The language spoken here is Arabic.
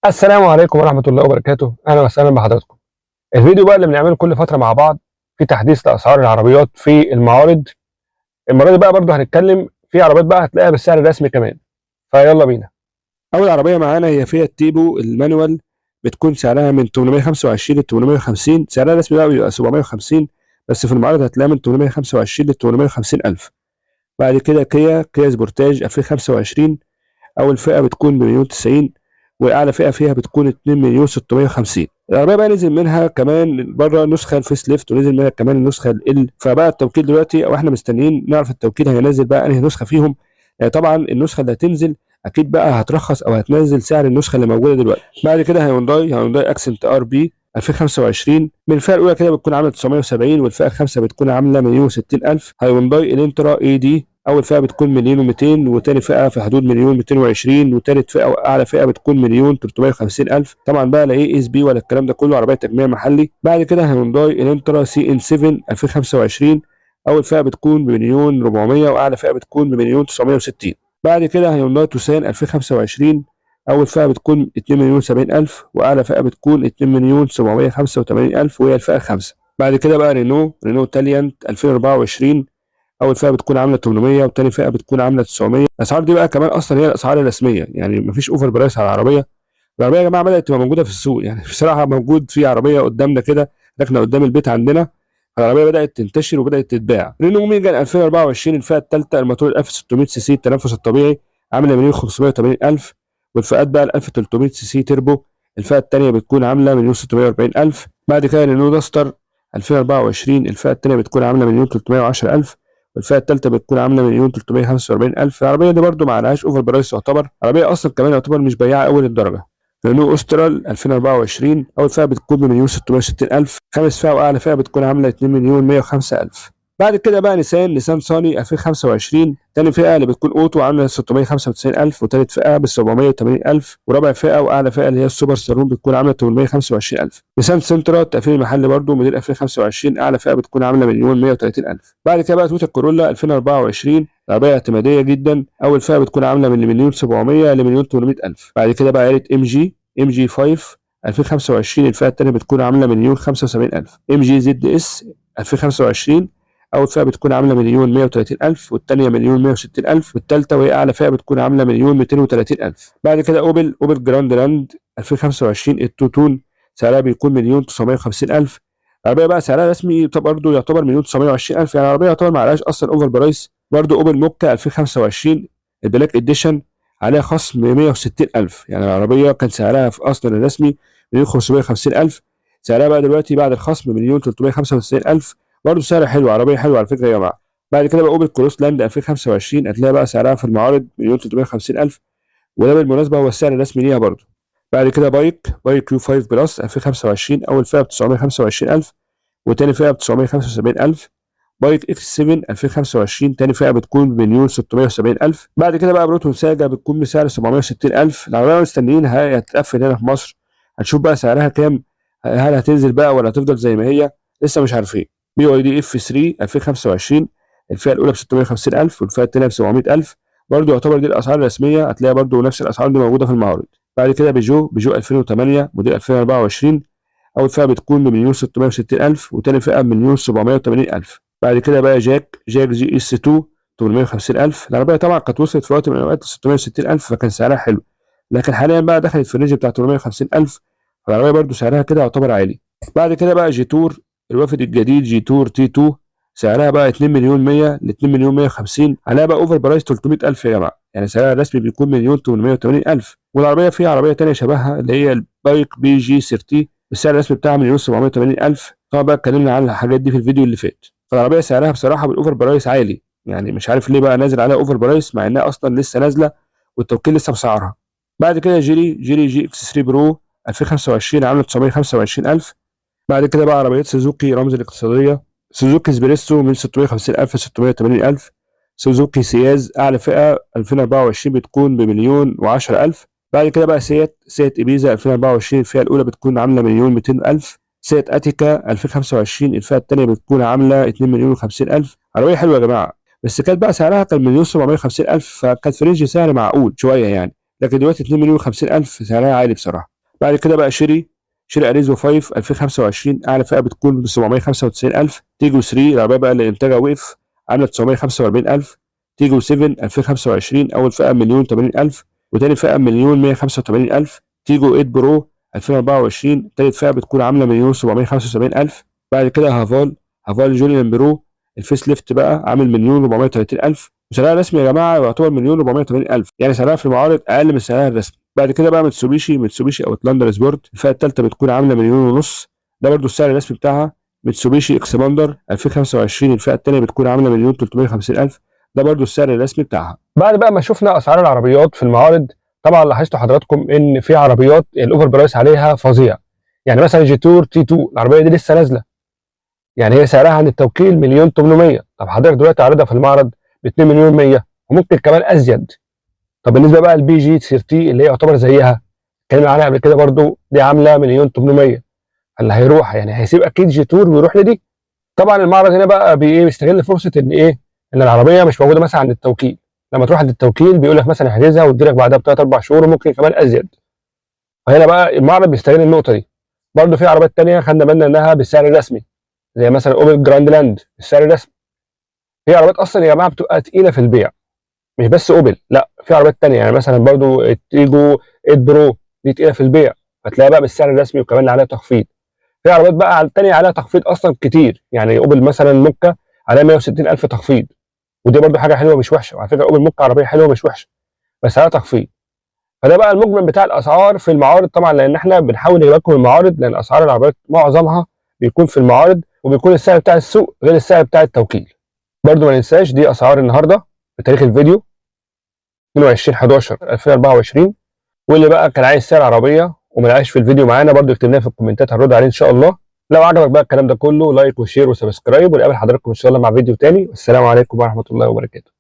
السلام عليكم ورحمة الله وبركاته، أهلا وسهلا بحضراتكم. الفيديو بقى اللي بنعمله كل فترة مع بعض في تحديث لأسعار العربيات في المعارض. المرة دي بقى برضه هنتكلم في عربيات بقى هتلاقيها بالسعر الرسمي كمان، فيلا بينا. أول عربية معانا هي فيات تيبو المانوال، بتكون سعرها من 825 ل 850، سعرها الرسمي بقى بيبقى 750، بس في المعارض هتلاقيها من 825 ل 850 ألف. بعد كده كيا سبورتاج 2025، أول فئة بتكون بمليون 90، واعلى فئه فيها بتكون 2 مليون 650. العربيه بقى نزل منها كمان بره نسخه الفيس ليفت، ونزل منها كمان النسخه ال، فبقى التوكيل دلوقتي او احنا مستنيين نعرف التوكيل هينزل بقى انهي نسخه فيهم. طبعا النسخه اللي هتنزل اكيد بقى هترخص او هتنزل سعر النسخه اللي موجوده دلوقتي. بعد كده هيونداي اكسنت ار بي 2025، من الفئه الاولى كده بتكون عامله 970، والفئه الخامسه بتكون عامله مليون 60 الف. هيونداي الانترا اي دي اول فئه بتكون مليون و200، وتاني فئه في حدود مليون 220، وتالت فئه واعلى فئه بتكون مليون 350 الف. طبعا بقى لا اي اس بي ولا الكلام ده كله، عربيه تجميع محلي. بعد كده هيونداي الانترا سي ان 7 2025، اول فئه بتكون بمليون 400، واعلى فئه بتكون بمليون 960. بعد كده هيونداي توسان 2025، اول فئه بتكون 2 مليون 70 الف، واعلى فئه بتكون 2 مليون 785 الف، وهي الفئه الخامسه. بعد كده بقى رينو تاليانت 2024، اول فئه بتكون عامله 800، وتاني فئه بتكون عامله 900. الاسعار دي بقى كمان اصلا هي الاسعار الرسميه، يعني مفيش اوفر برايس على العربيه. العربيه يا جماعه بدات تبقى موجوده في السوق، يعني بصراحه موجود في عربيه قدامنا كده، ركنه قدام البيت عندنا. العربيه بدات تنتشر وبدات تتباع. رينو ميجان 2024 الفئه الثالثه، الموتور ال 1600 سي سي التنفس الطبيعي، عامله مليون 580 الف. والفئات بقى ال 1300 سي سي تربو، الفئه الثانيه بتكون عامله مليون 640 الف. بعد كده رينو داستر 2024 الفئه الثانيه بتكون عامله مليون 310 الف، والفئه الثالثه بتكون عامله مليون 345 الف. العربيه دي برده ما عليهاش اوفر برايس، تعتبر عربيه اصلا كمان يعتبر مش بياعه اول الدرجه. رينو اوسترال 2024 اول فئه بتكون بمليون 660 الف، خامس فئه واعلى فئه بتكون عامله 2 مليون 105 الف. بعد كده بقى نيسان صاني 2025، تاني فئه اللي بتكون اوتو عامله 695 الف، وتالت فئه ب 780 الف، ورابع فئه واعلى فئه اللي هي السوبر سالون بتكون عامله 825 الف. نيسان سنترا تقفيل المحل برده موديل 2025، اعلى فئه بتكون عامله مليون 130 الف. بعد كده بقى تويوتا كورولا 2024، عربيه اعتماديه جدا، اول فئه بتكون عامله من مليون 700 لمليون 800 الف. بعد كده بقى عيله ام جي 5 2025، الفئه الثانيه بتكون عامله مليون 75 الف. ام جي زد اس 2025، اول فئه بتكون عامله مليون 130 الف، والثانيه مليون 160 الف، والثالثه وهي اعلى فئه بتكون عامله مليون 230 الف. بعد كده اوبل جراند لاند 2025 التوتون، سعرها بيكون مليون 950 الف. العربيه بقى سعرها رسمي برضه يعتبر مليون 920 الف، يعني العربيه يعتبر ما عليهاش اصلا اوفر برايس. برضه اوبل موكا 2025 البلاك اديشن، عليها خصم 160 الف، يعني العربيه كان سعرها في اصلا الرسمي مليون 550 الف، سعرها بقى دلوقتي بعد الخصم مليون 395 الف. برضه سعر حلو، عربيه حلوه على فكره يا جماعه. بعد كده بقى اوبل كروس لاند 2025، هتلاقي بقى سعرها في المعارض مليون 350 الف، وده بالمناسبه هو السعر الرسمي ليها برضه. بعد كده بايك يو 5 بلس 2025، اول فئه ب 925 الف، وتاني فئه ب 975 الف. بايك اكس 7 2025، تاني فئه بتكون بمليون 670 الف. بعد كده بقى بروتون ساجا بتكون بسعر 760 الف. العربيه مستنيينها هتتقفل هنا في مصر، هنشوف بقى سعرها كام، هل هتنزل بقى ولا هتفضل زي ما هي، لسه مش عارفين. بي واي دي اف 3 2025، الفئه الاولى ب 650 الف، والفئه الثانيه ب 700 الف. برضه يعتبر دي الاسعار الرسميه، هتلاقي برضه نفس الاسعار دي موجوده في المعارض. بعد كده بيجو 2008 موديل 2024، اول فئه بتكون بمليون 660 الف، وتاني فئه بمليون 780 الف. بعد كده بقى جاك جي اس 2 850 الف. العربيه طبعا كانت وصلت في وقت من الاوقات 660 الف، فكان سعرها حلو، لكن حاليا بقى دخلت في الرينج بتاع 850 الف، فالعربيه برضو سعرها كده يعتبر عالي. بعد كده بقى جيتور الوافد الجديد جيتور تي 2، سعرها بقى 2 مليون 100 ل 2 مليون 150، عليها بقى اوفر برايس 300 الف يا جماعه، يعني سعرها الرسمي بيكون مليون 880 الف. والعربيه فيها عربيه ثانيه شبهها اللي هي البايك بي جي 30، السعر الرسمي بتاعها مليون 780 الف. طبعا بقى اتكلمنا عن الحاجات دي في الفيديو اللي فات. فالعربيه سعرها بصراحه بالاوفر برايس عالي، يعني مش عارف ليه بقى نازل عليها اوفر برايس مع انها اصلا لسه نازله والتوكيل لسه بسعرها. بعد كده جي اكس 3 برو 2025، عامله 925 الف. بعد كده بقى عربيات سوزوكي رمز الاقتصاديه، سوزوكي اسبريسو من 650 الف ل 680 الف. سوزوكي سياز اعلى فئه 2024 بتكون بمليون و10 الف. بعد كده بقى سيات ابيزا 2024، الفئه الاولى بتكون عامله مليون 200 الف. سيات اتيكا 2025، الفئه الثانيه بتكون عامله 2 مليون و50 الف. عربيه حلوه يا جماعه، بس كانت بقى سعرها كان مليون 750 الف، فكانت في رينج سعر معقول شويه يعني، لكن دلوقتي 2 مليون و50 الف سعرها عالي بصراحه. بعد كده بقى شيري اريزو 5 2025 اعلى فئه بتكون ب 795,000. تيجو 3 العربيه بقى اللي انتاجها وقف عامله 945,000. تيجو 7 2025 اول فئه 1,080,000 وتاني فئه 1,185,000. تيجو 8 برو 2024 تالت فئه بتكون عامله 1,775,000. بعد كده هافال جوليان برو الفيس ليفت بقى عامل 1,430,000 وسعرها رسمي يا جماعه يعتبر 1,480,000 يعني سعرها في المعارض اقل من سعرها الرسمي. بعد كده بقى ميتسوبيشي اوتلاندر سبورت الفئه الثالثه بتكون عامله 1,500,000 ده برده السعر الرسمي بتاعها. ميتسوبيشي اكسباندر 2025 الفئه الثانيه بتكون عامله 1,350,000 ده برده السعر الرسمي بتاعها. بعد بقى ما شفنا اسعار العربيات في المعارض طبعا لاحظتوا حضراتكم ان في عربيات الاوفر برايس عليها فظيع. يعني مثلا جيتور تي 2 العربيه دي لسه نازله، يعني هي سعرها عند التوكيل 1,800,000. طب حضرتك دلوقتي عارضها في المعرض ب 2,100,000 وممكن كمان ازيد. طب بالنسبه بقى للبي جي 30 اللي هي يعتبر زيها اتكلمنا عنها قبل كده برضو دي عامله 1,800,000. اللي هيروح يعني هيسيب اكيد جيتور ويروح لدي. طبعا المعرض هنا بقى بيستغل فرصه ان العربيه مش موجوده مثلا عند التوكيل. لما تروح عند التوكيل بيقول لك مثلا احجزها ويدي لك بعدها بثلاث اربع شهور وممكن كمان ازيد. فهنا بقى المعرض بيستغل النقطه دي. برضو في عربيات ثانيه خدنا بالنا انها بالسعر الرسمي زي مثلا اوبل جراند لاند السعر الرسمي. في عربيات اصلا يا جماعه بتبقى تقيله في البيع، مش بس اوبل، لا في عربيات تانية يعني مثلا برضو التيجو 8 برو دي تقيله في البيع هتلاقيها بقى بالسعر الرسمي وكمان عليها تخفيض. في عربيات بقى تانية عليها تخفيض اصلا كتير، يعني اوبل مثلا موكا عليها 160,000 تخفيض ودي برضو حاجه حلوه مش وحشه. وعلى فكره اوبل موكا عربيه حلوه مش وحشه بس عليها تخفيض. فده بقى المجمل بتاع الاسعار في المعارض طبعا، لان احنا بنحاول نجيب لكم المعارض لان اسعار العربيات معظمها بيكون في المعارض وبيكون السعر بتاع السوق غير السعر بتاع التوكيل. برضو ما ننساش دي اسعار النهارده بتاريخ الفيديو 22/11/2024. واللي بقى كان عايز سعر عربيه وما لقاش في الفيديو معانا برضو يكتب لنا في الكومنتات هنرد عليه ان شاء الله. لو عجبك بقى الكلام ده كله لايك وشير وسبسكرايب ونقابل حضراتكم ان شاء الله مع فيديو تاني. والسلام عليكم ورحمه الله وبركاته.